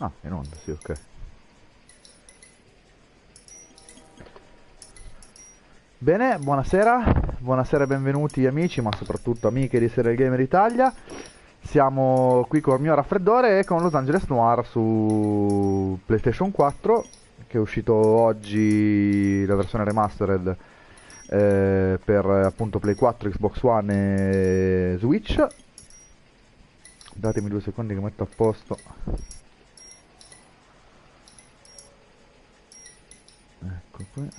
Ah, in onda, sì, ok. Bene, buonasera e benvenuti amici, ma soprattutto amiche di Serial Gamer Italia. Siamo qui con il mio raffreddore e con Los Angeles Noir su PlayStation 4, che è uscito oggi la versione remastered per appunto Play 4, Xbox One e Switch. Datemi 2 secondi che metto a posto. Ecco qui.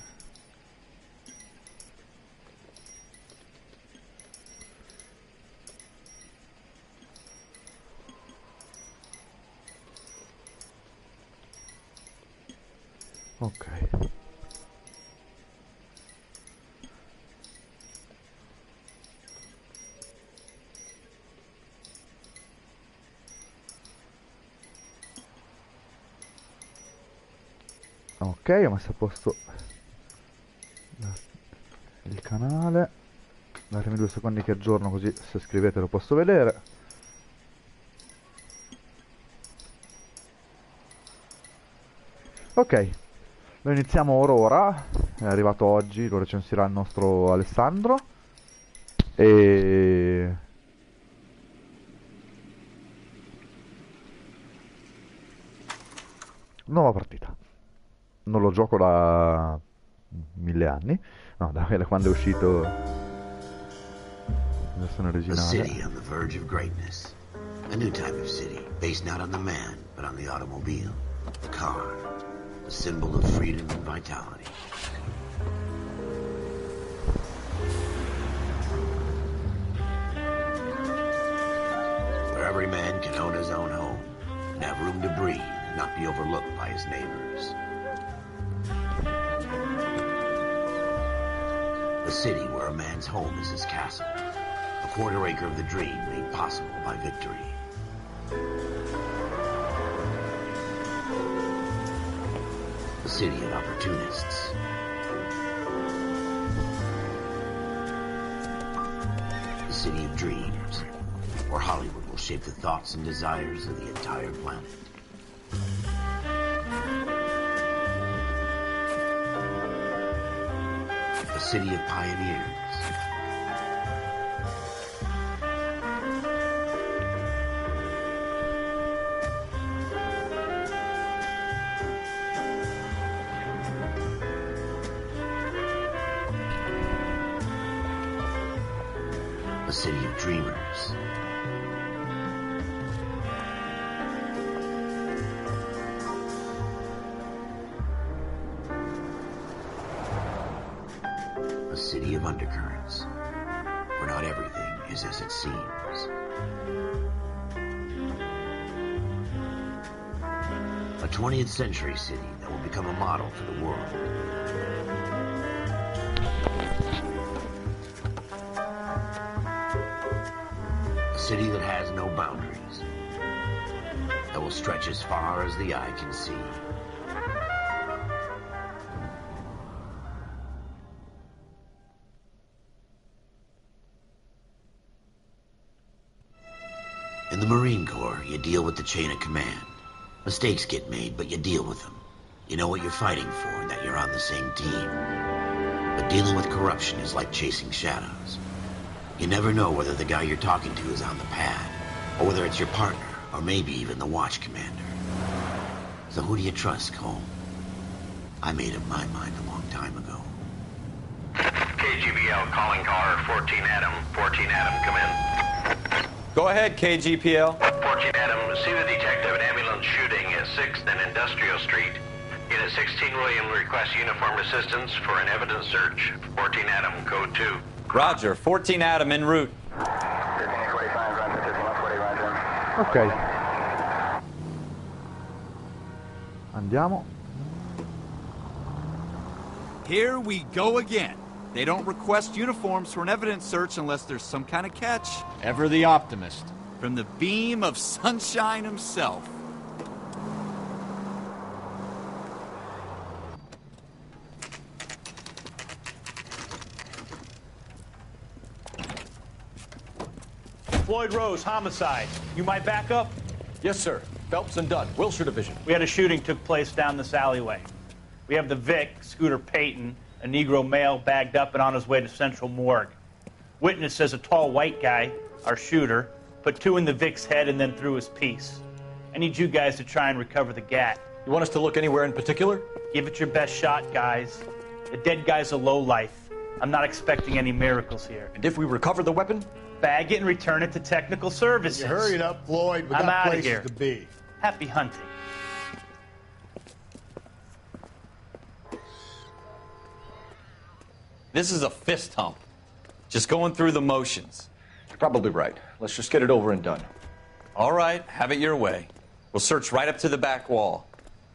Ok. Ok, ho messo a posto il canale. Datemi 2 secondi che aggiorno, così se scrivete lo posso vedere. Ok, lo iniziamo ora, è arrivato oggi, lo recensirà il nostro Alessandro. E... nuova partita. Non lo gioco da 1000 anni, no, da quando è uscito la versione A originale. city on the verge of greatness. A new type of city, based not on the man, but on the automobile. The car. A symbol of freedom and vitality. Where every man can own his own home, and have room to breathe, and not be overlooked by his neighbors. A city where a man's home is his castle. A quarter acre of the dream made possible by victory. A city of opportunists. A city of dreams, where Hollywood will shape the thoughts and desires of the entire planet. A city of pioneers. A city of dreamers. A city of undercurrents, where not everything is as it seems. A 20th century city that will become a model for the world. A city that has no boundaries, that will stretch as far as the eye can see. In the Marine Corps, you deal with the chain of command. Mistakes get made, but you deal with them. You know what you're fighting for and that you're on the same team. But dealing with corruption is like chasing shadows. You never know whether the guy you're talking to is on the pad, or whether it's your partner, or maybe even the watch commander. So who do you trust, Cole? I made up my mind a long time ago. KGBL calling caller 14 Adam. 14 Adam, come in. Go ahead, KGPL. 14 Adam, see the detective at ambulance shooting at 6th and Industrial Street. Unit 16 William requests uniformed assistance for an evidence search. 14 Adam, code 2. Roger, 14 Adam en route. Ok. Andiamo. Here we go again. They don't request uniforms for an evidence search unless there's some kind of catch. Ever the optimist. From the beam of sunshine himself. Floyd Rose, homicide. You might back up? Yes, sir. Phelps and Dunn, Wilshire Division. We had a shooting took place down this alleyway. We have the Vic, Scooter Payton, a Negro male bagged up and on his way to Central Morgue. Witness says a tall white guy, our shooter, put 2 in the Vic's head and then threw his piece. I need you guys to try and recover the gat. You want us to look anywhere in particular? Give it your best shot, guys. The dead guy's a lowlife. I'm not expecting any miracles here. And if we recover the weapon? Bag it and return it to technical services. You hurried up, Floyd. We I'm got outta places here. to be. Happy hunting. This is a fist hump. Just going through the motions. You're probably right. Let's just get it over and done. All right, have it your way. We'll search right up to the back wall.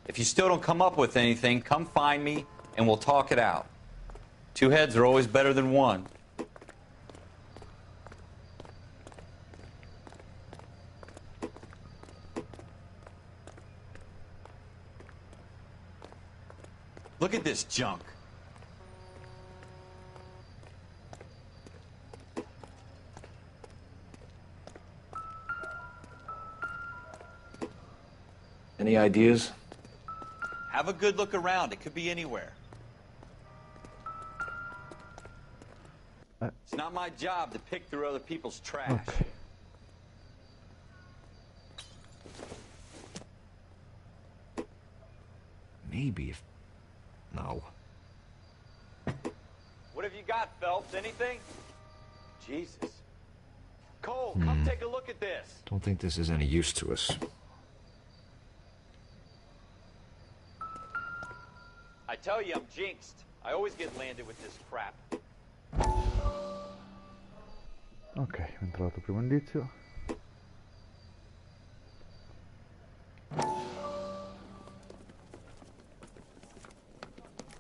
If you still don't come up with anything, come find me and we'll talk it out. 2 heads are always better than 1. Look at this junk. Any ideas? Have a good look around. It could be anywhere. It's not my job to pick through other people's trash. Ok. Maybe if... No. What have you got, Phelps? Anything? Jesus. Cole, come take a look at this. Don't think this is any use to us. I tell you, I'm jinxed. I always get landed with this crap. Ok, ho trovato il primo indizio.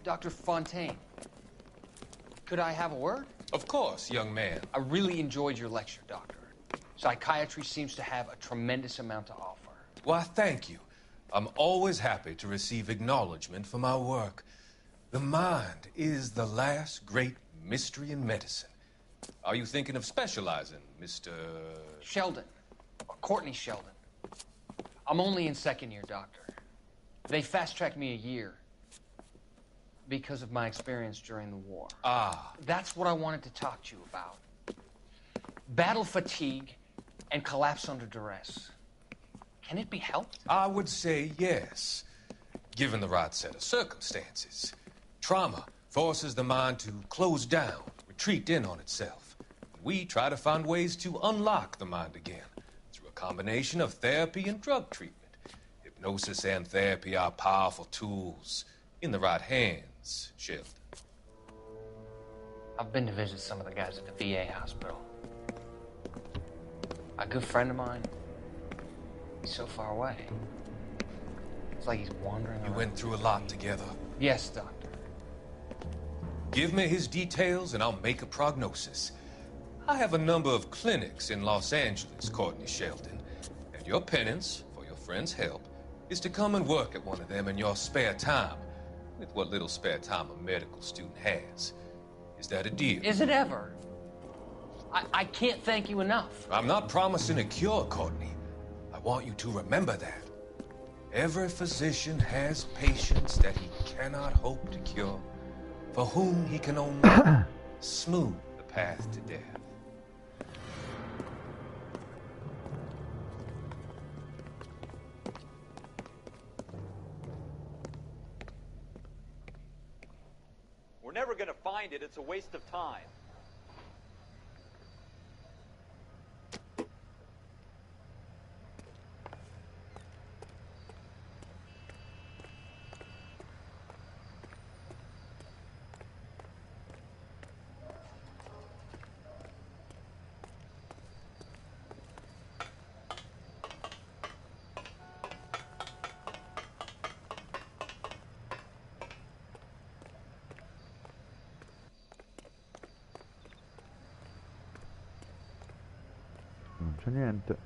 Dr. Fontaine, could I have a word? Of course, young man. I really enjoyed your lecture, Doctor. Psychiatry seems to have a tremendous amount to offer. Why, thank you. I'm always happy to receive acknowledgement for my work. The mind is the last great mystery in medicine. Are you thinking of specializing, Mr. Sheldon, or Courtney Sheldon. I'm only in 2nd year, Doctor. They fast-tracked me a year because of my experience during the war. Ah. That's what I wanted to talk to you about. Battle fatigue and collapse under duress. Can it be helped? I would say yes, given the right set of circumstances. Trauma forces the mind to close down, retreat in on itself. We try to find ways to unlock the mind again through a combination of therapy and drug treatment. Hypnosis and therapy are powerful tools in the right hands, Sheldon. I've been to visit some of the guys at the VA hospital. A good friend of mine, he's so far away. It's like he's wandering around. You went through a lot together. Yes, Doctor. Give me his details and I'll make a prognosis. I have a number of clinics in Los Angeles, Courtney Sheldon, and your penance, for your friend's help, is to come and work at one of them in your spare time, with what little spare time a medical student has. Is that a deal? Is it ever? I can't thank you enough. I'm not promising a cure, Courtney. I want you to remember that. Every physician has patients that he cannot hope to cure, for whom he can only smooth the path to death. We're never gonna find it. It's a waste of time. Non c'è niente.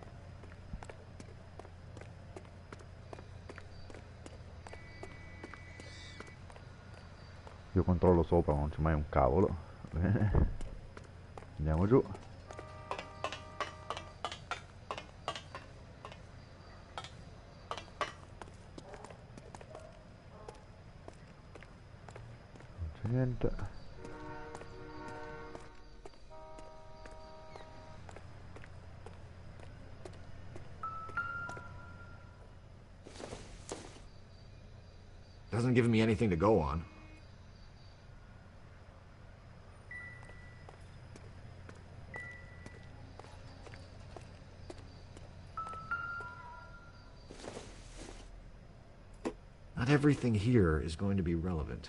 Io controllo sopra, non c'è mai un cavolo. Bene. Andiamo giù. Niente. Doesn't give me anything to go on. Not everything here is going to be relevant.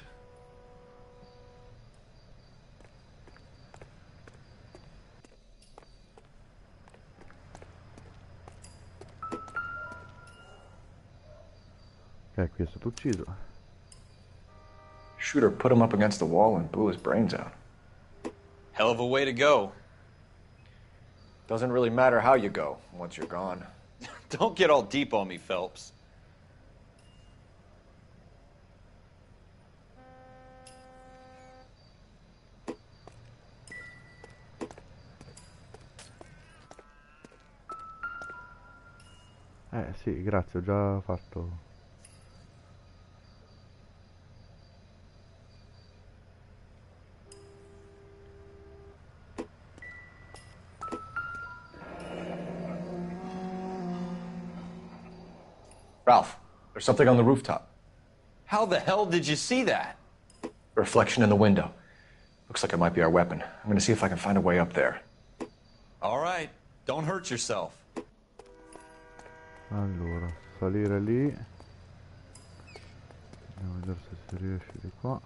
Ok, qui è stato ucciso. Shooter put him up against the wall and blew his brains out. Hell of a way to go. Doesn't really matter how you go once you're gone. Don't get all deep on me, Phelps. Sì, grazie, ho già fatto. Ralph, there's something on the rooftop. How the hell did you see that? Reflection in the window. Looks like it might be our weapon. I'm gonna see if I can find a way up there. All right, don't hurt yourself. Allora, salire lì. Andiamo a vedere se si riesce di qua.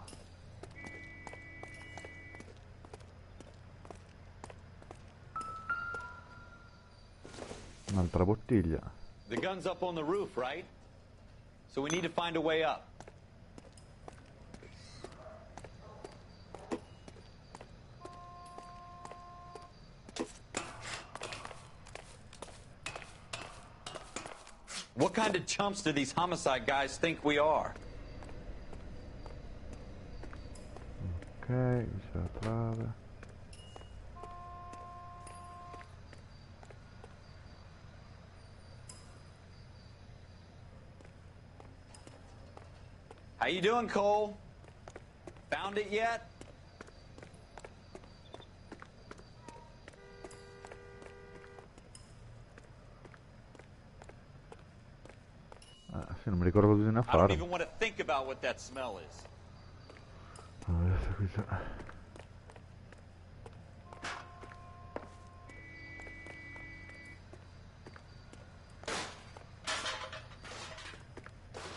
Un'altra bottiglia. The gun's up on the roof, right? So we need to find a way up. What kind of chumps do these homicide guys think we are? Ok, c'è la trave. How you doing, Cole? Found it yet? Sì, non mi ricordo cosa bisogna I don't fare. even want to think about what that smell is. Adesso qui c'è.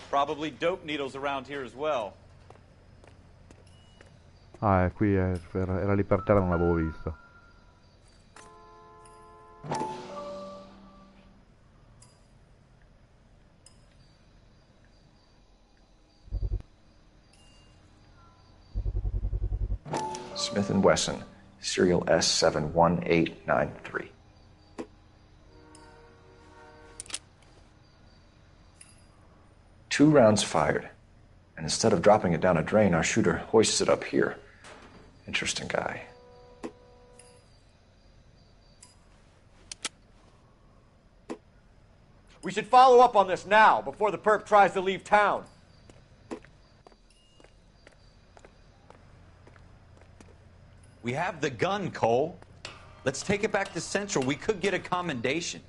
Probably dope needles around here as well. Ah, qui era lì per terra, non l'avevo vista. Smith & Wesson, serial S71893. Two rounds fired, and instead of dropping it down a drain, our shooter hoists it up here. Interesting guy. We should follow up on this now, before the perp tries to leave town. We have the gun, Cole. Let's take it back to Central. We could get a commendation.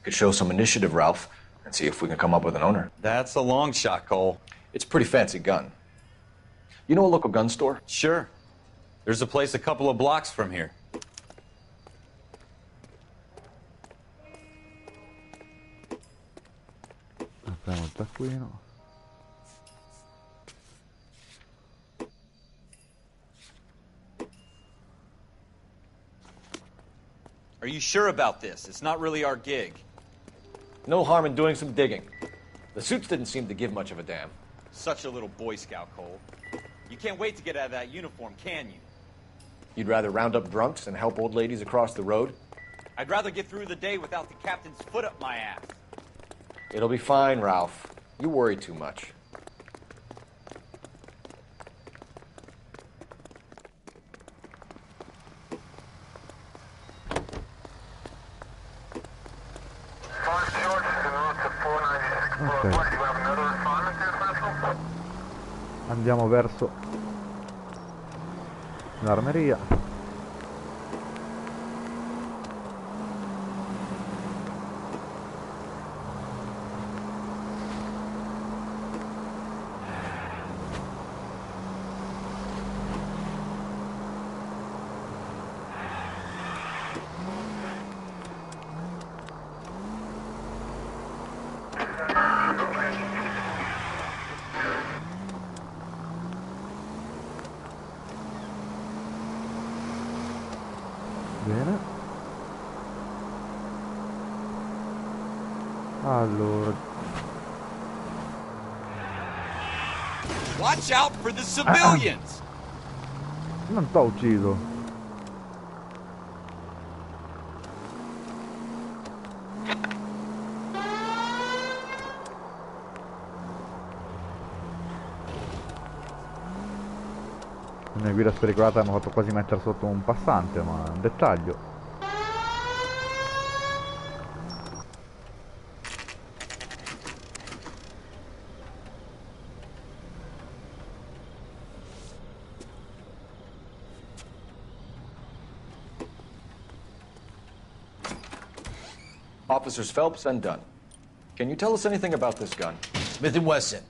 Could show some initiative, Ralph, and see if we can come up with an owner. That's a long shot, Cole. It's a pretty fancy gun. You know a local gun store? Sure. There's a place a couple of blocks from here. Apriamo il taccuino. Are you sure about this? It's not really our gig. No harm in doing some digging. The suits didn't seem to give much of a damn. Such a little Boy Scout, Cole. You can't wait to get out of that uniform, can you? You'd rather round up drunks and help old ladies across the road? I'd rather get through the day without the captain's foot up my ass. It'll be fine, Ralph. You worry too much. Andiamo verso L'armeria. Bene. Allora. Watch out for the civilians! Non t'ho ucciso. Una guida spericolata mi ha fatto quasi mettere sotto un passante, ma un dettaglio. Officers Phelps and Dunn. Can you tell us anything about this gun? Smith & Wesson,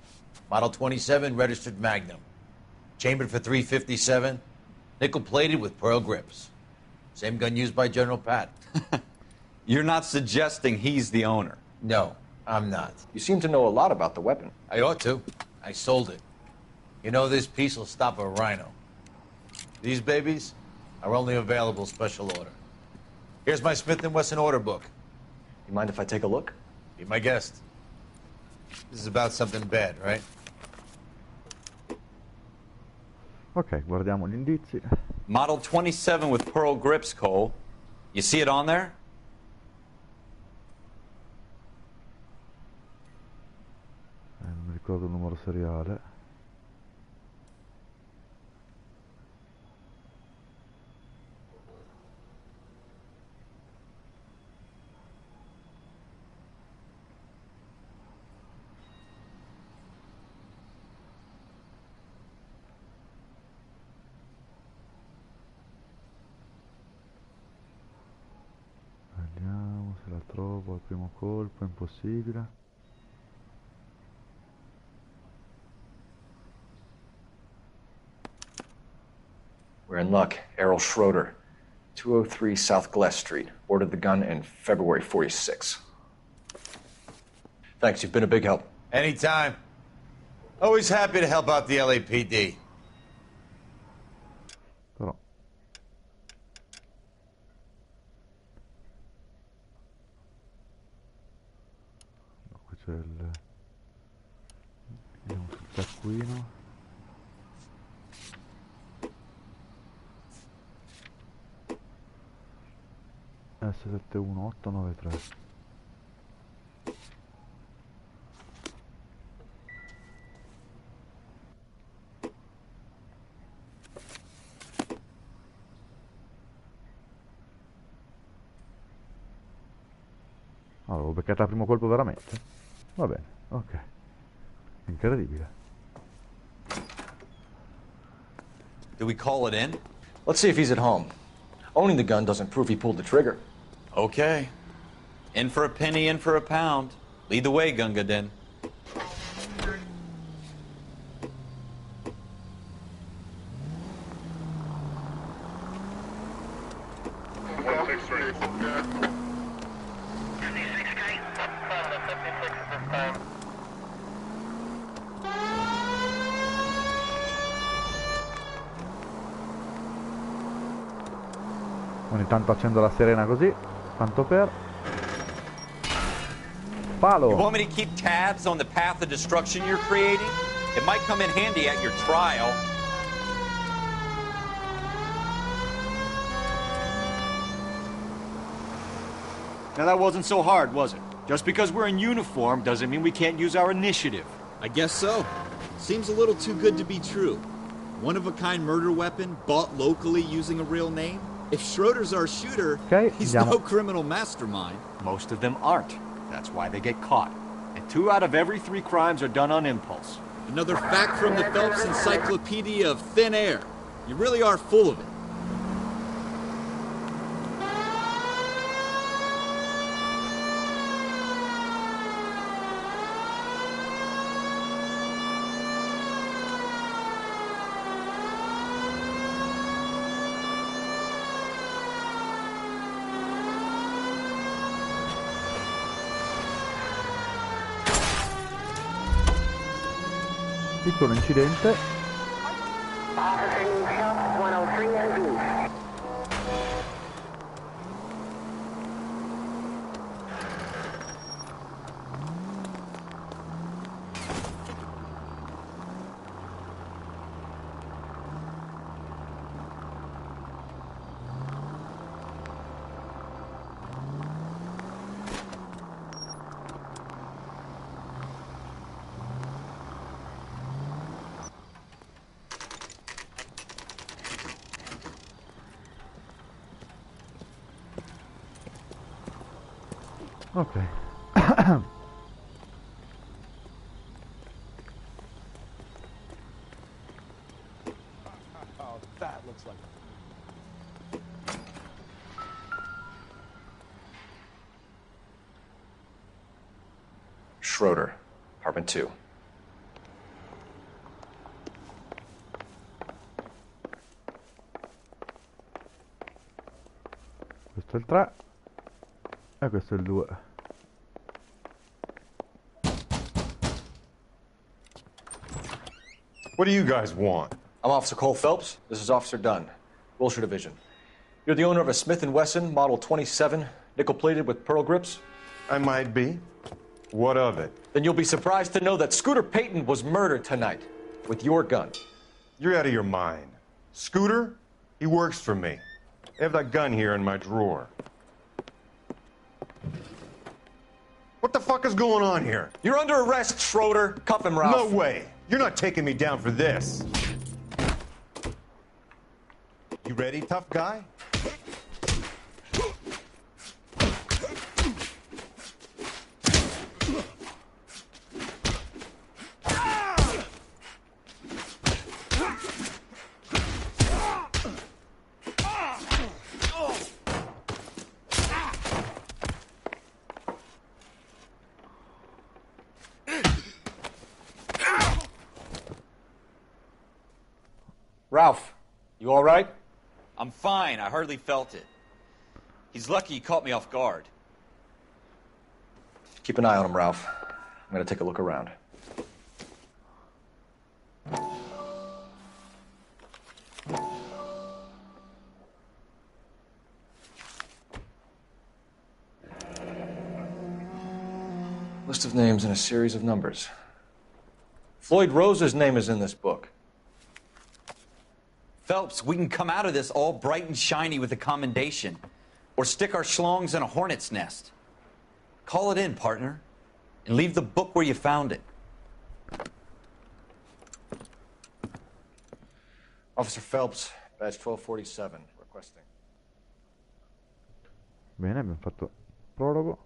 Model 27, registered Magnum. Chambered for .357, nickel-plated with pearl grips. Same gun used by General Pat. You're not suggesting he's the owner? No, I'm not. You seem to know a lot about the weapon. I ought to. I sold it. You know, this piece will stop a rhino. These babies are only available special order. Here's my Smith & Wesson order book. You mind if I take a look? Be my guest. This is about something bad, right? Ok, guardiamo gli indizi. Model 27 with pearl grips, Cole. You see it on there? Non mi ricordo il numero seriale. Vediamo se la trovo al primo colpo, impossibile. We're in luck. Errol Schroeder, 203 South Glass Street. Ordered the gun in February '46. Thanks, you've been a big help. Anytime. Always happy to help out the LAPD. Però no, qui c'è il... Vediamo sul taccuino. S71893. Allora, l'ho beccata al primo colpo veramente? Va bene, ok. Incredibile. Do we call it in? Let's see if he's at home. Owning the gun doesn't prove he pulled the trigger. Okay. In for a penny, in for a pound. Lead the way, Gunga Din. Ogni tanto accendo la sirena così, tanto per... Palo! You want me to keep tabs on the path of destruction you're creating? It might come in handy at your trial. Now that wasn't so hard, was it? Just because we're in uniform doesn't mean we can't use our initiative. I guess so. Seems a little too good to be true. One-of-a-kind murder weapon bought locally using a real name? If Schroeder's our shooter, he's no criminal mastermind. Most of them aren't. That's why they get caught. And 2 out of every 3 crimes are done on impulse. Another fact from the Phelps Encyclopedia of Thin Air. You really are full of it. Piccolo incidente. Ok. Oh, that looks like Schroeder, apartment 2. Questo è il 3 e questo è il 2. What do you guys want? I'm Officer Cole Phelps. This is Officer Dunn, Wilshire Division. You're the owner of a Smith & Wesson Model 27, nickel-plated with pearl grips? I might be. What of it? Then you'll be surprised to know that Scooter Payton was murdered tonight with your gun. You're out of your mind. Scooter? He works for me. I have that gun here in my drawer. What the fuck is going on here? You're under arrest, Schroeder. Cuff him, Ralph. No way. You're not taking me down for this. You ready, tough guy? Ralph, you all right? I'm fine. I hardly felt it. He's lucky he caught me off guard. Keep an eye on him, Ralph. I'm gonna take a look around. List of names and a series of numbers. Floyd Rose's name is in this book. Phelps, we can come out of this all bright and shiny with a commendation. Or stick our schlongs in a hornet's nest. Call it in, partner. And leave the book where you found it. Officer Phelps, badge 1247, requesting. Bene, abbiamo fatto prologo.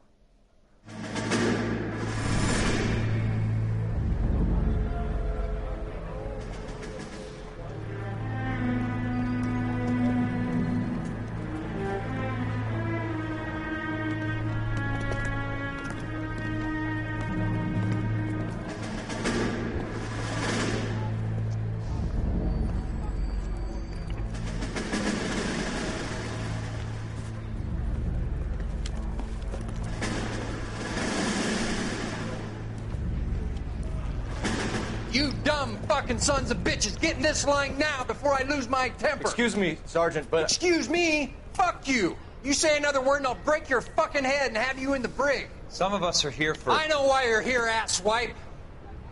You dumb fucking sons of bitches, get in this line now before I lose my temper. Excuse me, Sergeant, but... Excuse me? Fuck you. You say another word and I'll break your fucking head and have you in the brig. Some of us are here for... I know why you're here, asswipe.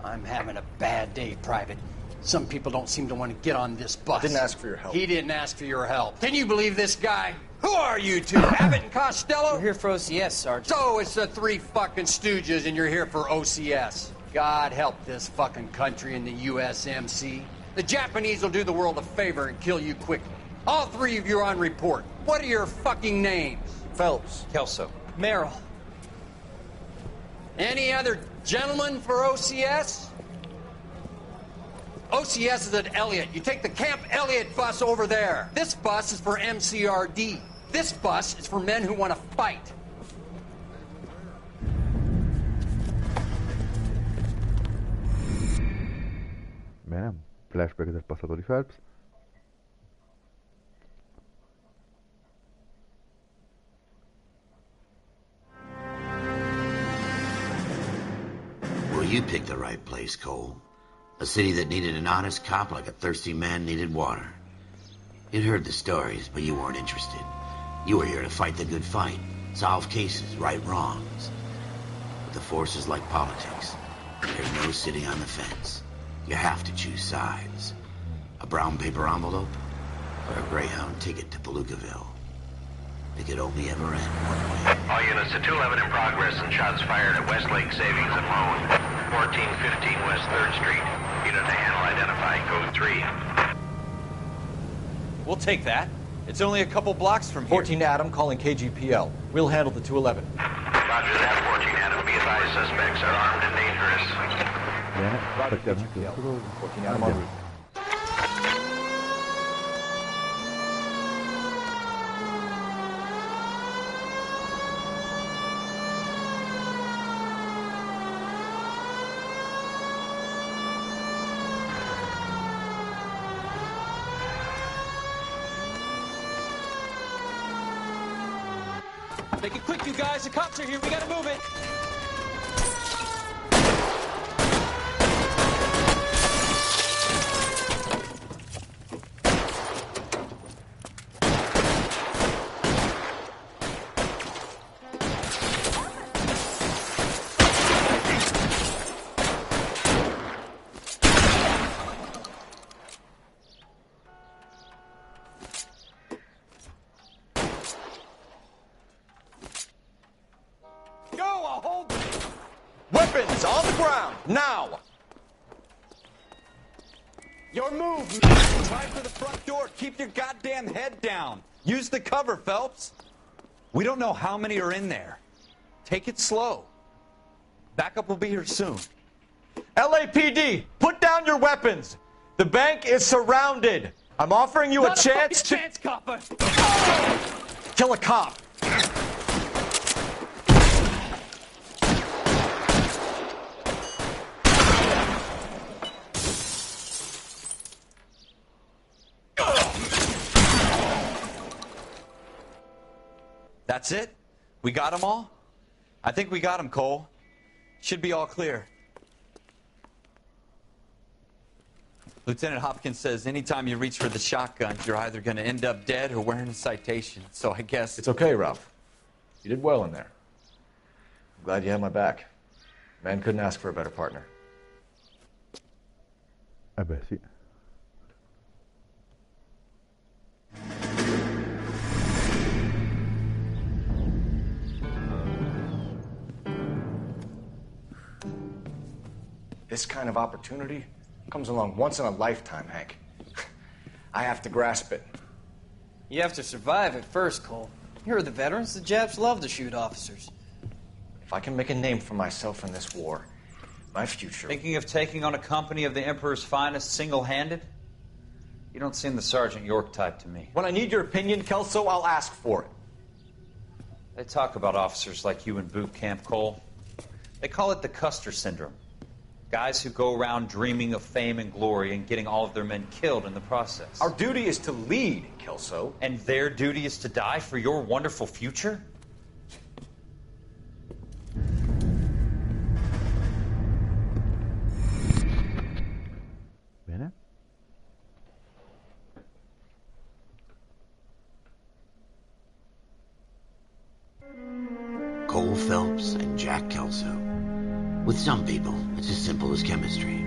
I'm having a bad day, Private. Some people don't seem to want to get on this bus. I didn't ask for your help. He didn't ask for your help. Can you believe this guy? Who are you two, Abbott and Costello? We're here for OCS, Sergeant. So it's the three fucking stooges and you're here for OCS. God help this fucking country and the USMC. The Japanese will do the world a favor and kill you quickly. All three of you are on report. What are your fucking names? Phelps. Kelso. Merrill. Any other gentlemen for OCS? OCS is at Elliott. You take the Camp Elliott bus over there. This bus is for MCRD. This bus is for men who want to fight. Bene, flashback del passato di Phelps. Well, you picked the right place, Cole. A city that needed an honest cop like a thirsty man needed water. You'd heard the stories, but you weren't interested. You were here to fight the good fight, solve cases, right wrongs. But the force is like politics. There's no sitting on the fence. You have to choose sides. A brown paper envelope or a Greyhound ticket to Palookaville. It could only ever end one way. All units to 211 in progress and shots fired at Westlake Savings and Loan, 1415 West 3rd Street. Unit to handle identifying code 3. We'll take that. It's only a couple blocks from here. 14 Adam calling KGPL. We'll handle the 211. Roger that, 14 Adam. Be advised, suspects are armed and dangerous. Bene, Roger, aspettiamo. 14 Adam en route. Make it quick, you guys. The cops are here. We gotta move it. Weapons on the ground, now! Your move, try for the front door. Keep your goddamn head down. Use the cover, Phelps. We don't know how many are in there. Take it slow. Backup will be here soon. LAPD, put down your weapons. The bank is surrounded. I'm offering you a chance to... chance, copper. Kill a cop. That's it? We got them all? I think we got them, Cole. Should be all clear. Lieutenant Hopkins says anytime you reach for the shotguns, you're either going to end up dead or wearing a citation. So I guess... It's okay, Ralph. You did well in there. I'm glad you had my back. Man couldn't ask for a better partner. Eh beh, sì. This kind of opportunity comes along once in a lifetime, Hank. I have to grasp it. You have to survive it first, Cole. Here are the veterans. The Japs love to shoot officers. If I can make a name for myself in this war, my future... Thinking of taking on a company of the Emperor's finest single-handed? You don't seem the Sergeant York type to me. When I need your opinion, Kelso, I'll ask for it. They talk about officers like you in boot camp, Cole. They call it the Custer Syndrome. Guys who go around dreaming of fame and glory and getting all of their men killed in the process. Our duty is to lead, Kelso. And their duty is to die for your wonderful future? Bene. Cole Phelps and Jack Kelso. With some people, it's as simple as chemistry.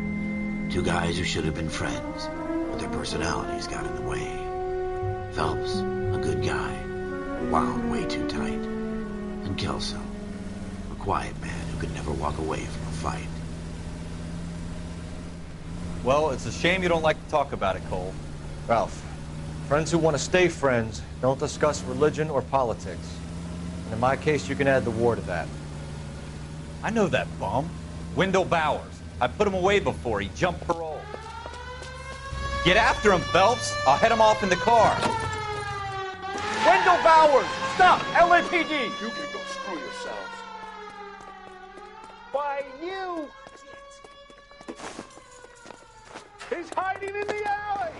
Two guys who should have been friends, but their personalities got in the way. Phelps, a good guy, wound way too tight. And Kelso, a quiet man who could never walk away from a fight. Well, it's a shame you don't like to talk about it, Cole. Ralph, friends who want to stay friends don't discuss religion or politics. And in my case, you can add the war to that. I know that bum. Wendell Bowers. I put him away before he jumped parole. Get after him, Phelps. I'll head him off in the car. Wendell Bowers! Stop! LAPD! You can go screw yourselves. Why, you... He's hiding in the alley!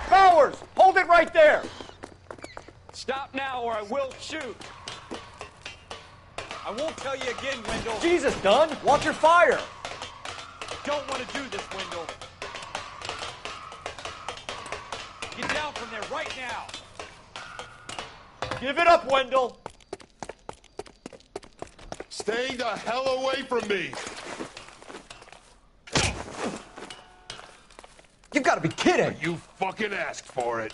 Bowers! Hold it right there! Stop now or I will shoot. I won't tell you again, Wendell. Jesus, Dunn! Watch your fire! Don't want to do this, Wendell. Get down from there right now. Give it up, Wendell! Stay the hell away from me! You've got to be kidding! You fucking asked for it.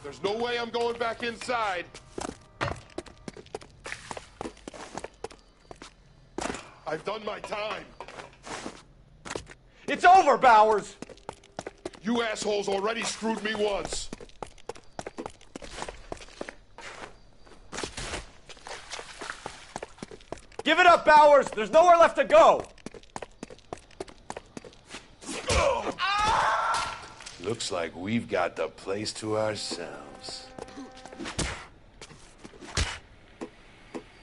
There's no way I'm going back inside. I've done my time. It's over, Bowers! You assholes already screwed me once. Give it up, Bowers! There's nowhere left to go! Looks like we've got the place to ourselves.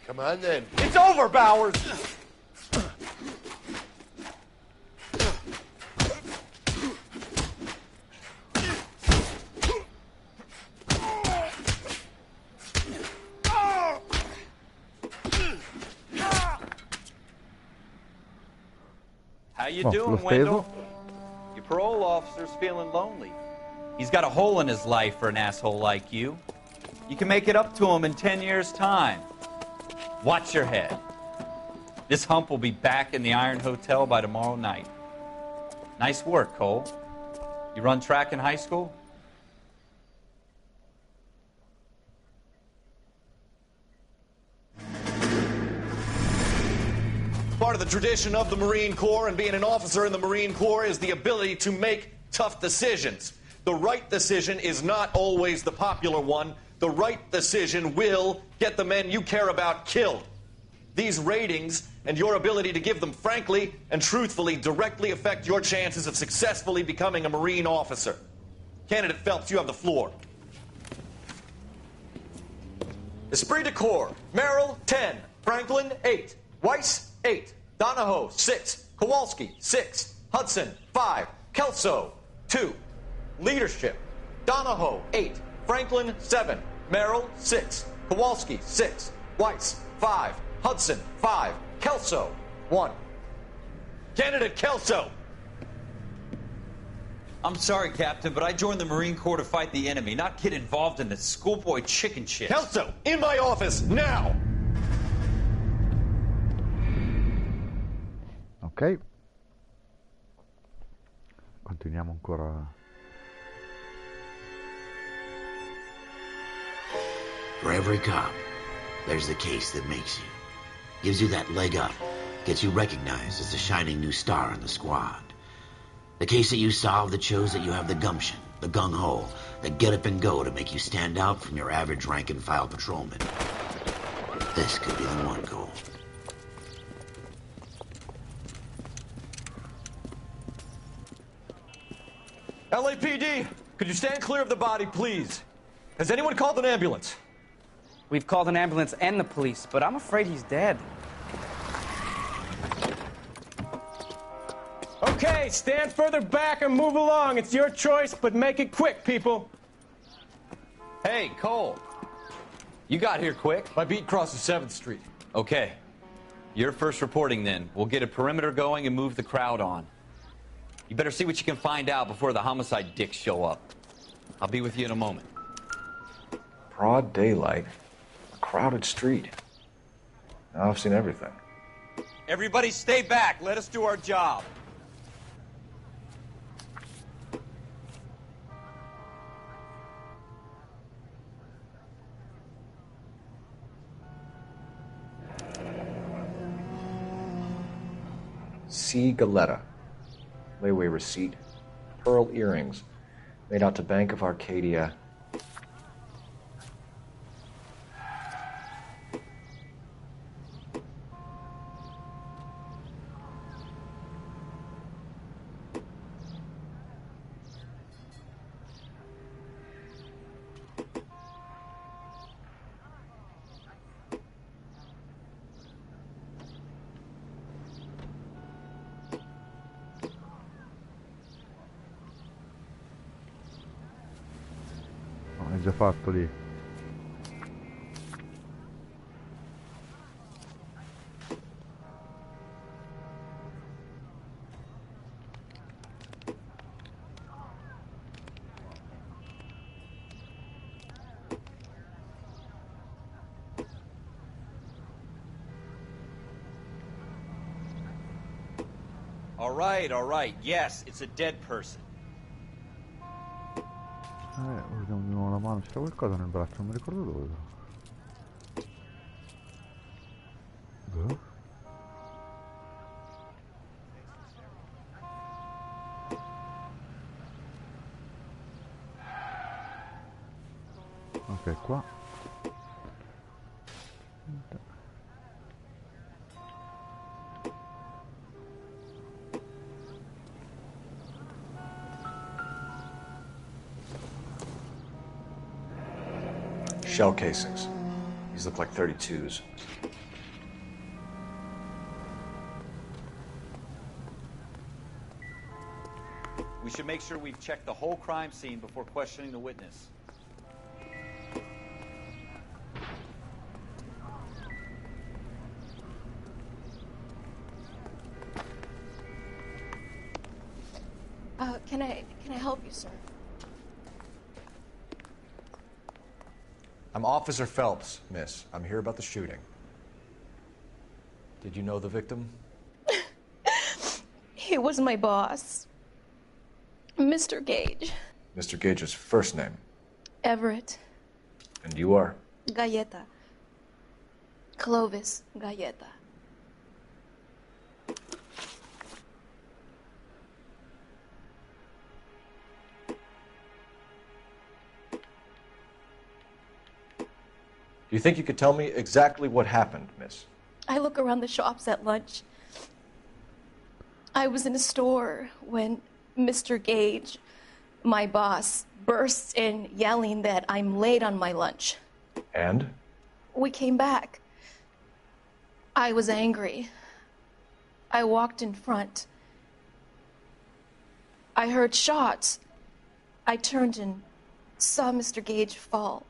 Come on, then. It's over, Bowers! How you doing, Wendell? Your parole officer's feeling lonely. He's got a hole in his life for an asshole like you. You can make it up to him in 10 years' time. Watch your head. This hump will be back in the Iron Hotel by tomorrow night. Nice work, Cole. You run track in high school? Part of the tradition of the Marine Corps and being an officer in the Marine Corps is the ability to make tough decisions. The right decision is not always the popular one. The right decision will get the men you care about killed. These ratings and your ability to give them frankly and truthfully directly affect your chances of successfully becoming a Marine officer. Candidate Phelps, you have the floor. Esprit de Corps, Merrill, 10. Franklin, 8. Weiss, 8. Donahoe, 6. Kowalski, 6. Hudson, 5. Kelso, 2. Leadership, Donahoe, 8. Franklin, 7. Merrill, 6. Kowalski, 6. Weiss, 5. Hudson, 5. Kelso, 1. Candidate Kelso. I'm sorry, Captain, but I joined the Marine Corps to fight the enemy, not get involved in this schoolboy chicken shit. Kelso, in my office, now! Ok. Continuiamo ancora. For every cop, there's the case that makes you. Gives you that leg up. Gets you recognized as the shining new star in the squad. The case that you solve that shows that you have the gumption, the gung-ho, the get up and go to make you stand out from your average rank-and-file patrolman. This could be the one, Cole. LAPD, could you stand clear of the body, please? Has anyone called an ambulance? We've called an ambulance and the police, but I'm afraid he's dead. Okay, stand further back and move along. It's your choice, but make it quick, people. Hey, Cole. You got here quick. My beat crosses 7th Street. Okay. You're first reporting then. We'll get a perimeter going and move the crowd on. You better see what you can find out before the homicide dicks show up. I'll be with you in a moment. Broad daylight. A crowded street. Now I've seen everything. Everybody stay back. Let us do our job. C. Galetta. Layaway receipt. Pearl earrings. Made out to Bank of Arcadia. È già fatto lì. All right. Yes, it's a dead person. Vediamo di nuovo la mano, c'era qualcosa nel braccio, non mi ricordo dove. Dove? Ok, qua. Shell casings. These look like 32s. We should make sure we've checked the whole crime scene before questioning the witness. Can I help you, sir? I'm Officer Phelps, miss. I'm here about the shooting. Did you know the victim? He was my boss, Mr. Gage. Mr. Gage's first name. Everett. And you are? Galleta. Clovis Galleta. Do you think you could tell me exactly what happened, miss? I look around the shops at lunch. I was in a store when Mr. Gage, my boss, bursts in yelling that I'm late on my lunch. And? We came back. I was angry. I walked in front. I heard shots. I turned and saw Mr. Gage fall.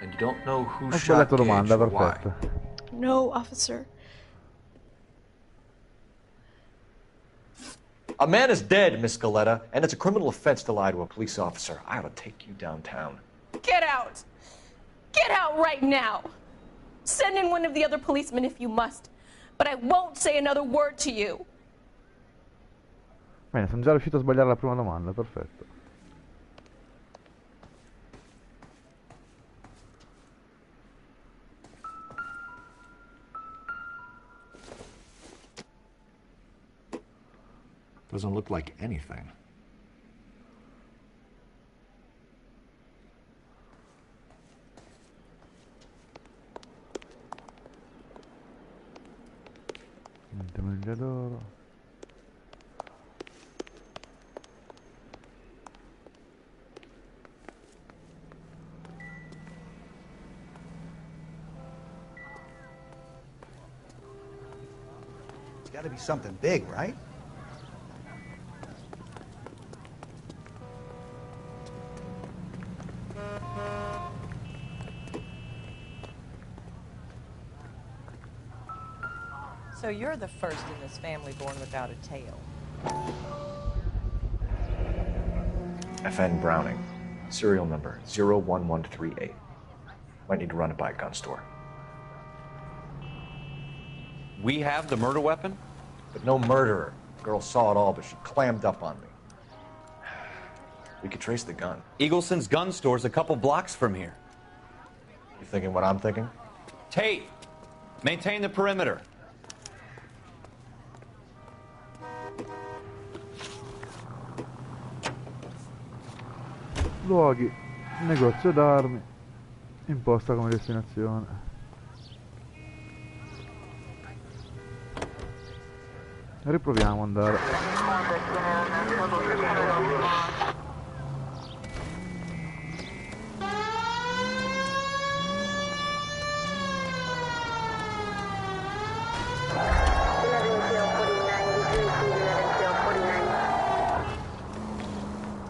And you don't know who Ecco la shot tua domanda, Gage or why? perfetto. No, officer. A man is dead, Miss Galletta, and it's a criminal offense to lie to a police officer. I ought to take you downtown. Get out! Get out right now! Send in one of the other policemen if you must, but I won't say another word to you. Bene, sono già riuscito a sbagliare la prima domanda, perfetto. Doesn't look like anything. Niente mangiadoro. It's got to be something big, right? So you're the first in this family born without a tail. FN Browning. Serial number 01138. Might need to run it by a gun store. We have the murder weapon? But no murderer. The girl saw it all, but she clammed up on me. We could trace the gun. Eagleson's gun store's a couple blocks from here. You thinking what I'm thinking? Tate, maintain the perimeter. Luoghi, negozio d'armi, imposta come destinazione. Riproviamo ad andare.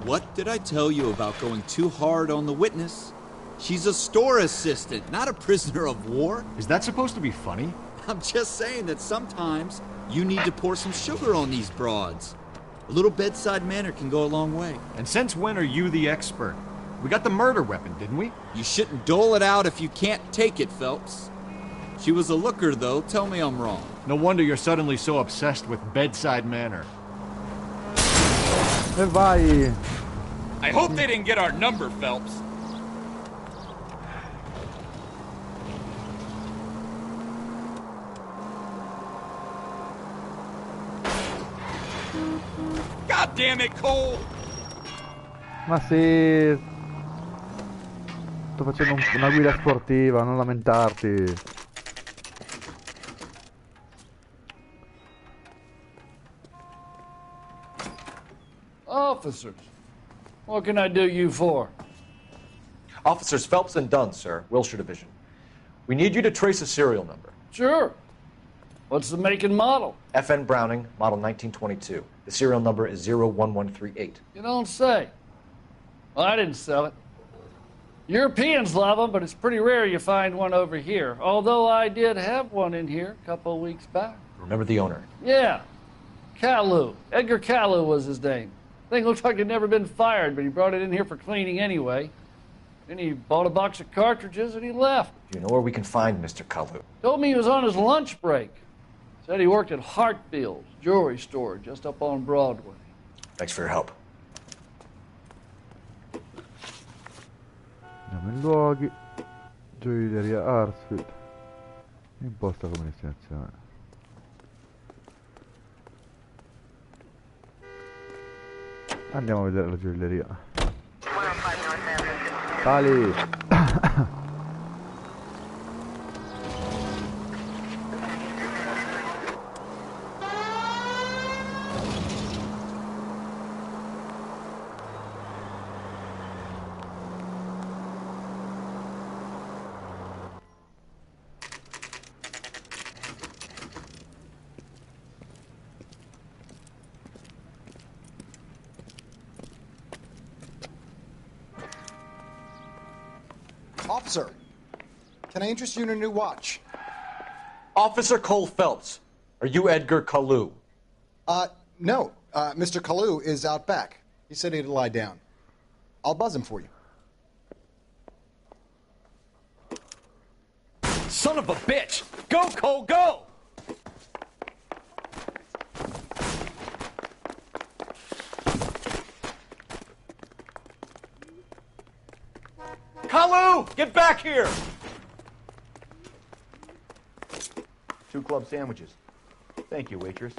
What did I tell you about going too hard on the witness? She's a store assistant, not a prisoner of war. Is that supposed to be funny? I'm just saying that sometimes you need to pour some sugar on these broads. A little bedside manner can go a long way. And since when are you the expert? We got the murder weapon, didn't we? You shouldn't dole it out if you can't take it, Phelps. She was a looker, though. Tell me I'm wrong. No wonder you're suddenly so obsessed with bedside manner. E vai! I hope they didn't get our number, Phelps. God damn it, Cole! Ma sì! Sto facendo una guida sportiva, non lamentarti. Officers, what can I do you for? Officers Phelps and Dunn, sir, Wilshire Division. We need you to trace a serial number. Sure. What's the make and model? FN Browning, model 1922. The serial number is 01138. You don't say. Well, I didn't sell it. Europeans love them, but it's pretty rare you find one over here. Although I did have one in here a couple of weeks back. Remember the owner? Yeah. Caillou. Edgar Caillou was his name. Thing looks like it'd never been fired, but he brought it in here for cleaning anyway. Then he bought a box of cartridges and he left. Do you know where we can find Mr. Kalu? Told me he was on his lunch break. Said he worked at Hartfield's jewelry store just up on Broadway. Thanks for your help. Andiamo in luoghi. Gioielleria Hartsfield. Imposta come destinazione. Andiamo a vedere la gioielleria. Sali! Officer, can I interest you in a new watch? Officer Cole Phelps, are you Edgar Kalu? No. Mr. Kalu is out back. He said he'd lie down. I'll buzz him for you. Son of a bitch! Go, Cole, go! Kalu, get back here! 2 club sandwiches. Thank you, waitress.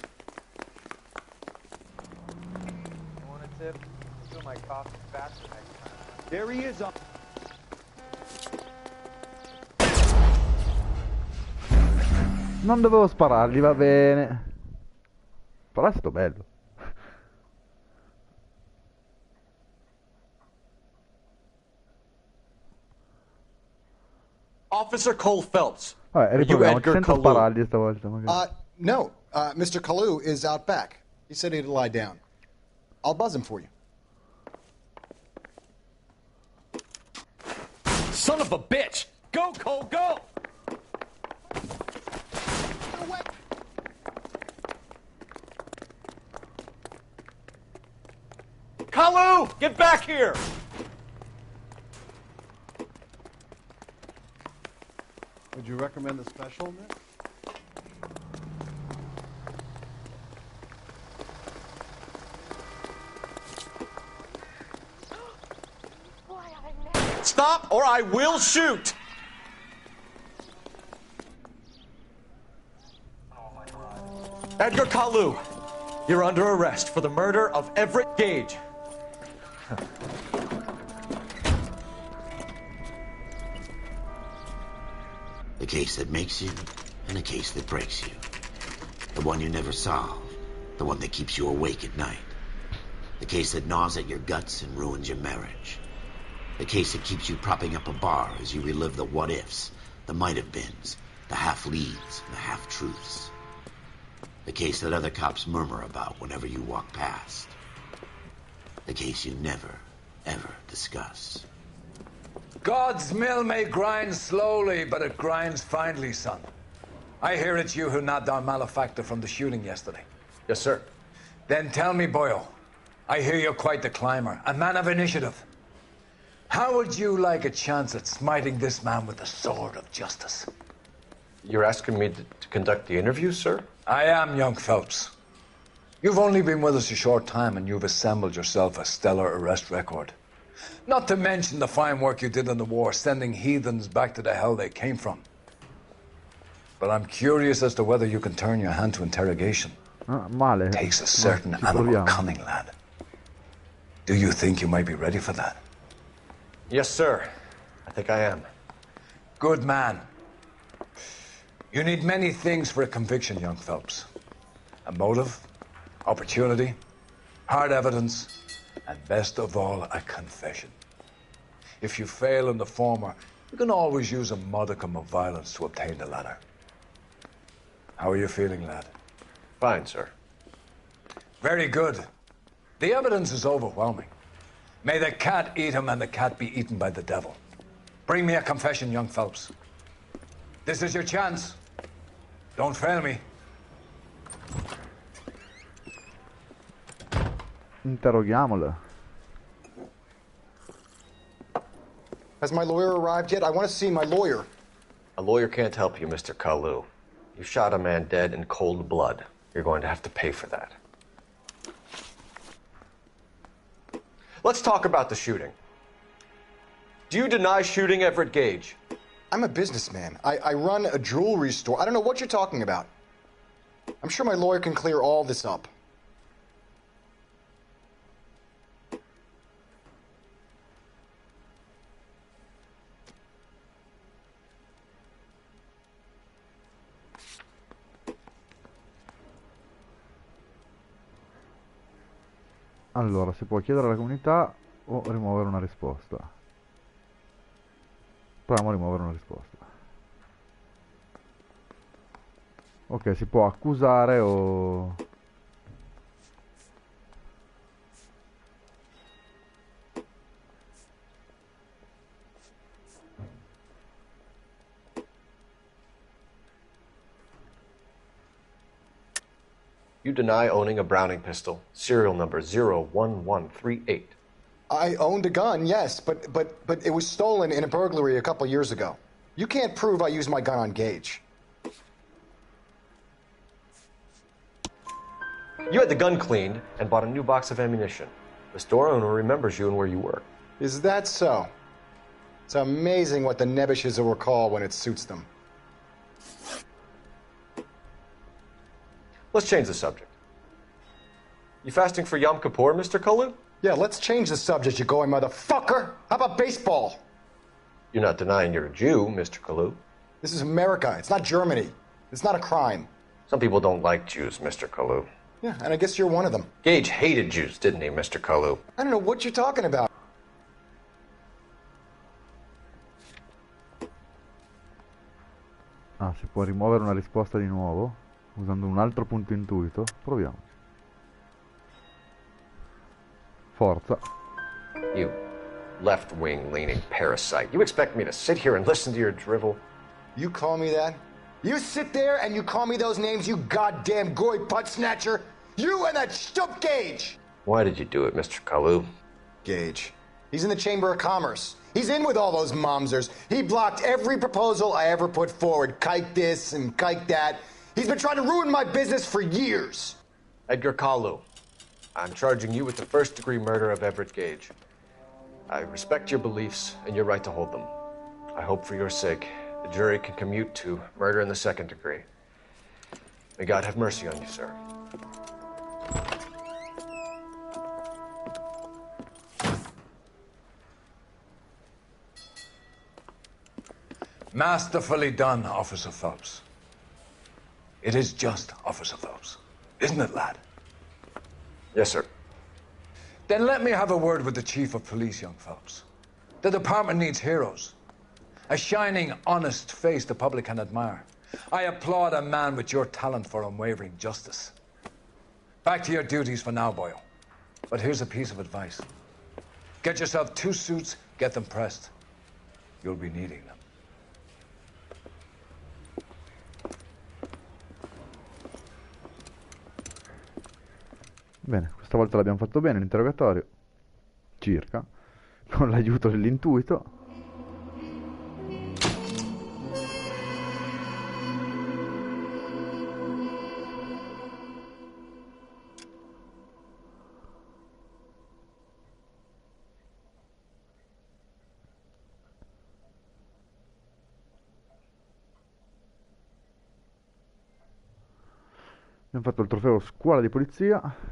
Want a tip? I'll do my coffee faster next time. There he is. Non dovevo sparargli, va bene. Però è stato bello. Officer Cole Phelps. Vabbè, riproviamo, senza sparargli stavolta magari. No. Mr. Kalu is out back. He said he'd lie down. I'll buzz him for you. Son of a bitch! Go, Cole, go! Kalu, get back here! Would you recommend a special, Nick? Stop or I will shoot! Edgar Kalu, You're under arrest for the murder of Everett Gage. The case that makes you, and the case that breaks you. The one you never solve. The one that keeps you awake at night. The case that gnaws at your guts and ruins your marriage. The case that keeps you propping up a bar as you relive the what-ifs, the might-have-beens, the half-leads, and the half-truths. The case that other cops murmur about whenever you walk past. The case you never, ever discuss. God's mill may grind slowly, but it grinds finely, son. I hear it's you who nabbed our malefactor from the shooting yesterday. Yes, sir. Then tell me, boyo, I hear you're quite the climber, a man of initiative. How would you like a chance at smiting this man with the sword of justice? You're asking me to conduct the interview, sir? I am, young Phelps. You've only been with us a short time, and you've assembled yourself a stellar arrest record. Not to mention the fine work you did in the war, sending heathens back to the hell they came from. But I'm curious as to whether you can turn your hand to interrogation. Male. Takes a certain animal cunning, lad. Do you think you might be ready for that? Yes, sir. I think I am. Good man. You need many things for a conviction, young Phelps. A motive, opportunity, hard evidence, and best of all, a confession. If you fail in the former, you can always use a modicum of violence to obtain the latter. How are you feeling, lad? Fine, sir. Very good. The evidence is overwhelming. May the cat eat him and the cat be eaten by the devil. Bring me a confession, young Phelps. This is your chance. Don't fail me. Interroghiamolo. Has my lawyer arrived yet? I want to see my lawyer. A lawyer can't help you, Mr. Kalu. You shot a man dead in cold blood. You're going to have to pay for that. Let's talk about the shooting. Do you deny shooting Everett Gage? I'm a businessman. I run a jewelry store. I don't know what you're talking about. I'm sure my lawyer can clear all this up. Allora, si può chiedere alla comunità o rimuovere una risposta. Proviamo a rimuovere una risposta. Ok, si può accusare o... You deny owning a Browning pistol, serial number 01138. I owned a gun, yes, but it was stolen in a burglary a couple years ago. You can't prove I used my gun on Gage. You had the gun cleaned and bought a new box of ammunition. The store owner remembers you and where you were. Is that so? It's amazing what the Nebbishes will recall when it suits them. Let's change the subject. You fasting for Yom Kippur, Mr. Kalu? Yeah, let's change the subject, you going motherfucker! How about baseball? You're not denying you're a Jew, Mr. Kalu. This is America. It's not Germany. It's not a crime. Some people don't like Jews, Mr. Kalu. Yeah, and I guess you're one of them. Gage hated Jews, didn't he, Mr. Kalu? I don't know what you're talking about. Ah, si può rimuovere una risposta di nuovo usando un altro punto intuito. Proviamo. Forza. You left-wing leaning parasite. You expect me to sit here and listen to your drivel? You call me that? You sit there and you call me those names, you goddamn goy butt snatcher? You and that stup Gage! Why did you do it, Mr. Kalu? Gage. He's in the Chamber of Commerce. He's in with all those momsers. He blocked every proposal I ever put forward. Kike this and kike that. He's been trying to ruin my business for years. Edgar Kalu, I'm charging you with the first-degree murder of Everett Gage. I respect your beliefs and your right to hold them. I hope for your sake the jury can commute to murder in the second degree. May God have mercy on you, sir. Masterfully done, Officer Phelps. It is just Officer Phelps. Isn't it, lad? Yes, sir. Then let me have a word with the Chief of Police, young Phelps. The department needs heroes. A shining, honest face the public can admire. I applaud a man with your talent for unwavering justice. Back to your duties for now, boyo. But here's a piece of advice. Get yourself 2 suits, get them pressed. You'll be needing them. Bene, questa volta l'abbiamo fatto bene l'interrogatorio. Circa. Con l'aiuto dell'intuito. Abbiamo fatto il trofeo scuola di polizia.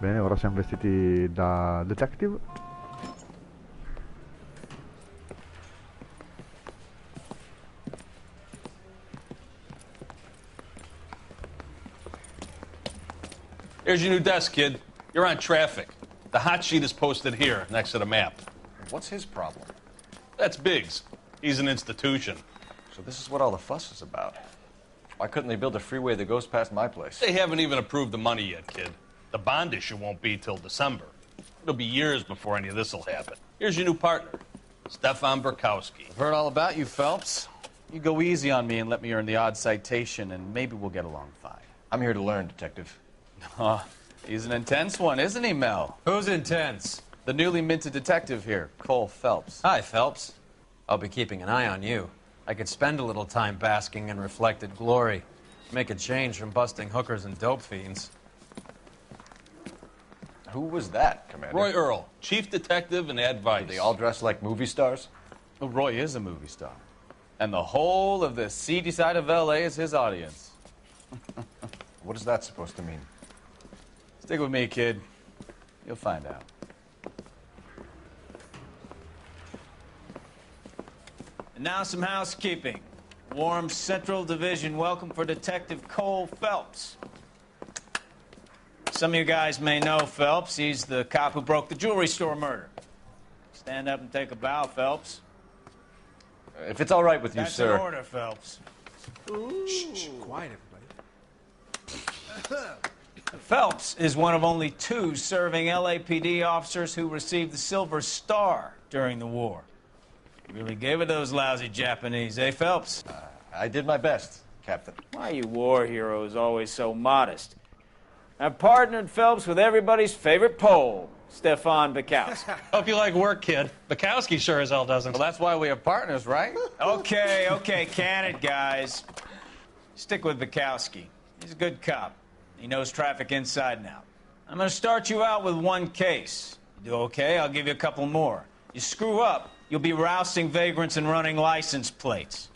Bene, ora siamo vestiti da detective. Here's your new desk, kid. You're on traffic. The hot sheet is posted here, next to the map. What's his problem? That's Biggs. He's an institution. So this is what all the fuss is about. Why couldn't they build a freeway that goes past my place? They haven't even approved the money yet, kid. The bond issue won't be till December. It'll be years before any of this will happen. Here's your new partner, Stefan Burkowski. I've heard all about you, Phelps. You go easy on me and let me earn the odd citation, and maybe we'll get along fine. I'm here to learn, Detective. He's an intense one, isn't he, Mel? Who's intense? The newly minted detective here, Cole Phelps. Hi, Phelps. I'll be keeping an eye on you. I could spend a little time basking in reflected glory. Make a change from busting hookers and dope fiends. Who was that, Commander? Roy Earl, chief detective and advice. Do they all dress like movie stars? Well, Roy is a movie star. And the whole of the seedy side of L.A. is his audience. What is that supposed to mean? Stick with me, kid. You'll find out. And now some housekeeping. Warm Central Division welcome for Detective Cole Phelps. Some of you guys may know Phelps. He's the cop who broke the jewelry store murder. Stand up and take a bow, Phelps. If it's all right with you, That's sir. That's an order, Phelps. Shh, quiet, everybody. Phelps is one of only 2 serving LAPD officers who received the Silver Star during the war. Really gave it those lousy Japanese, eh, Phelps? I did my best, Captain. Why are you war heroes always so modest? I've partnered Phelps with everybody's favorite Pole, Stefan Bukowski. Hope you like work, kid. Bukowski sure as hell doesn't. Well, that's why we have partners, right? Okay, can it, guys. Stick with Bukowski. He's a good cop. He knows traffic inside and out. I'm going to start you out with 1 case. You do okay, I'll give you a couple more. You screw up, you'll be rousting vagrants and running license plates.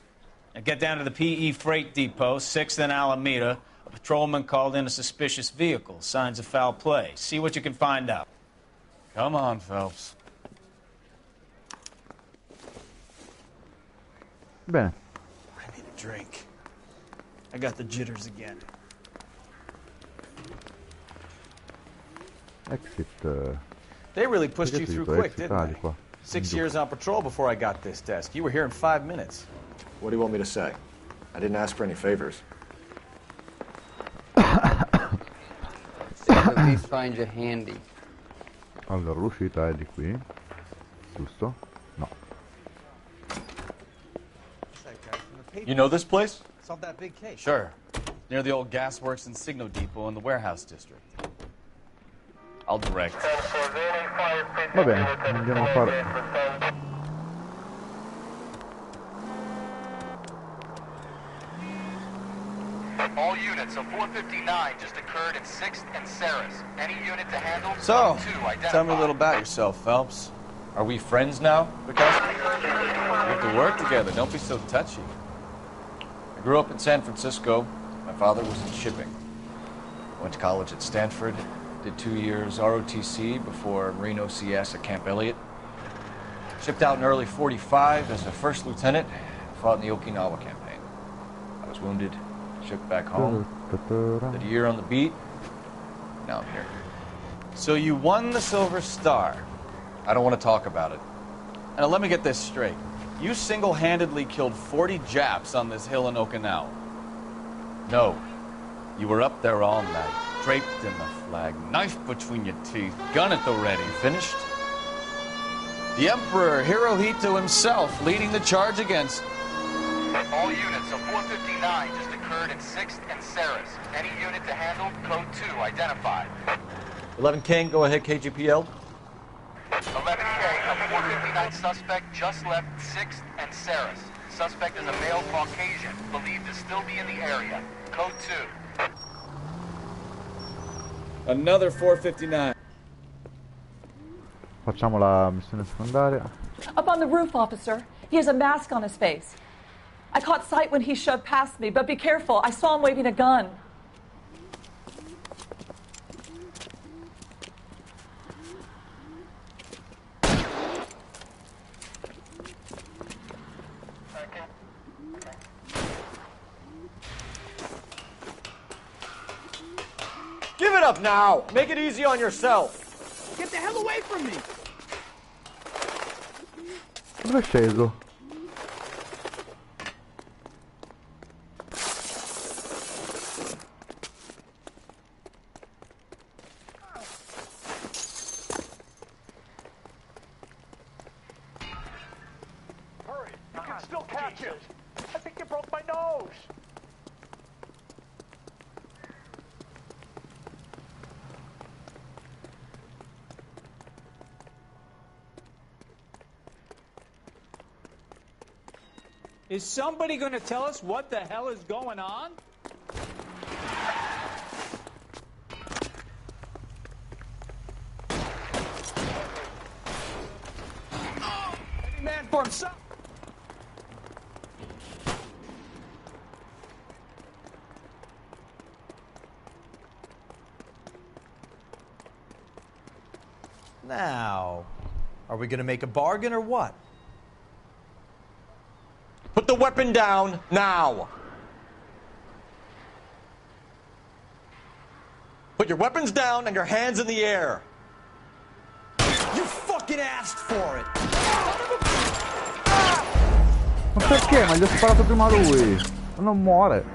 Now get down to the PE Freight Depot, 6th and Alameda. A patrolman called in a suspicious vehicle. Signs of foul play. See what you can find out. Come on, Phelps. Bene. I need a drink. I got the jitters again. Exit. They really pushed you through quick, exit didn't they? qua. 6 years on patrol before I got this desk. You were here in 5 minutes. What do you want me to say? I didn't ask for any favors. At least find you handy. Allora, l'uscita è di qui. Giusto? No. You know this place? Solved that big case. Sure. Near the old gasworks and Signo Depot in the warehouse district. I'll direct. Va bene, andiamo a fare. All units, a 459 just occurred in 6th and Saris. Any unit to handle? So, identify. tell me a little about yourself, Phelps. Are we friends now, Bukowski? We have to work together. Don't be so touchy. I grew up in San Francisco. My father was in shipping. Went to college at Stanford. Did 2 years ROTC before Marine OCS at Camp Elliott. Shipped out in early '45 as a first lieutenant. Fought in the Okinawa campaign. I was wounded. Shipped back home. Did a year on the beat. Now I'm here. So you won the Silver Star. I don't want to talk about it. Now let me get this straight. You single-handedly killed 40 Japs on this hill in Okinawa. No. You were up there all night, draped in the flag, knife between your teeth, gun at the ready. Finished? The Emperor Hirohito himself leading the charge against... All units, a 459 just occurred in 6th and Saris. Any unit to handle? Code 2 identified. 11 King, go ahead, KGPL. 11K, a 459 suspect just left 6th and Saris. Suspect is a male Caucasian, believed to still be in the area. Code 2. Another 459. Facciamo la missione secondaria. Up on the roof, officer. He has a mask on his face. I caught sight when he shoved past me, but be careful. I saw him waving a gun. Give it up now! Make it easy on yourself! Get the hell away from me! Dove è sceso? Hurry! You can still catch it! I think you broke my nose! Is somebody going to tell us what the hell is going on? Any man for himself. Now, are we going to make a bargain or what? Put the weapon down, now! Put your weapons down and your hands in the air! You fucking asked for it! Ma perché? Ma gli ho sparato prima lui! Non muore!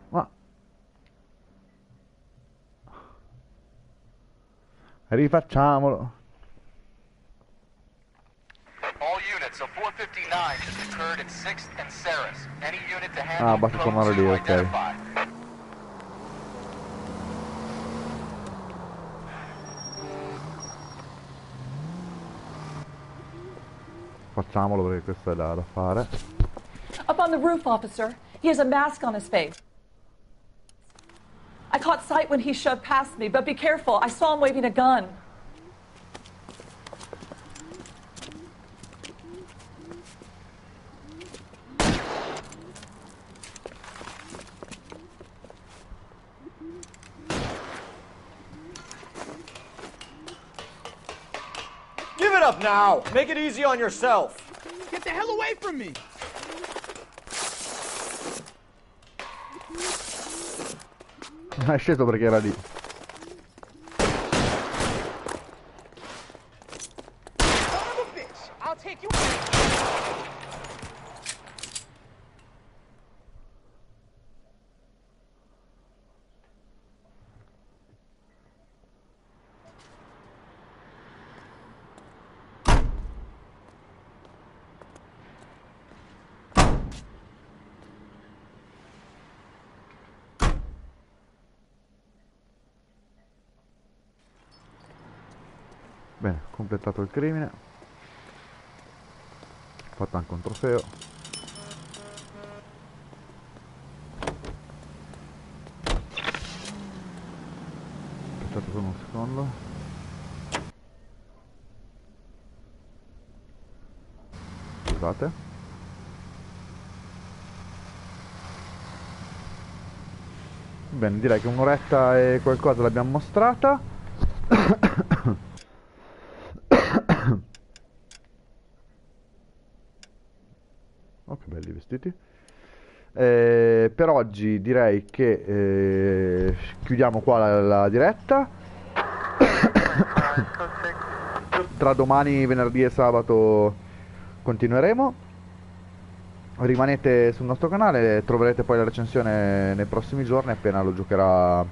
Ma... Rifacciamolo! All units, a 459 just occurred in 6th and Saris. Any unit to handle? Ah, basta tornare lì, ok. Identified. Facciamolo perché questo è da fare. Up on the roof, officer. He has a mask on his face. I caught sight when he shoved past me, but be careful. I saw him waving a gun. Give it up now! Make it easy on yourself! Get the hell away from me! È sceso perché era lì. I'll take you. Bene, completato il crimine. Fatto anche un trofeo. Aspettate solo un secondo. Scusate. Bene, direi che un'oretta e qualcosa l'abbiamo mostrata. Oh, che belli i vestiti. Per oggi direi che chiudiamo qua la diretta. Tra domani, venerdì e sabato continueremo. Rimanete sul nostro canale, troverete poi la recensione nei prossimi giorni appena lo giocherà.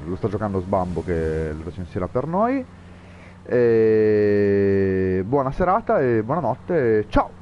Lo sta giocando Sbambo che lo recensirà per noi. Buona serata e buonanotte. Ciao!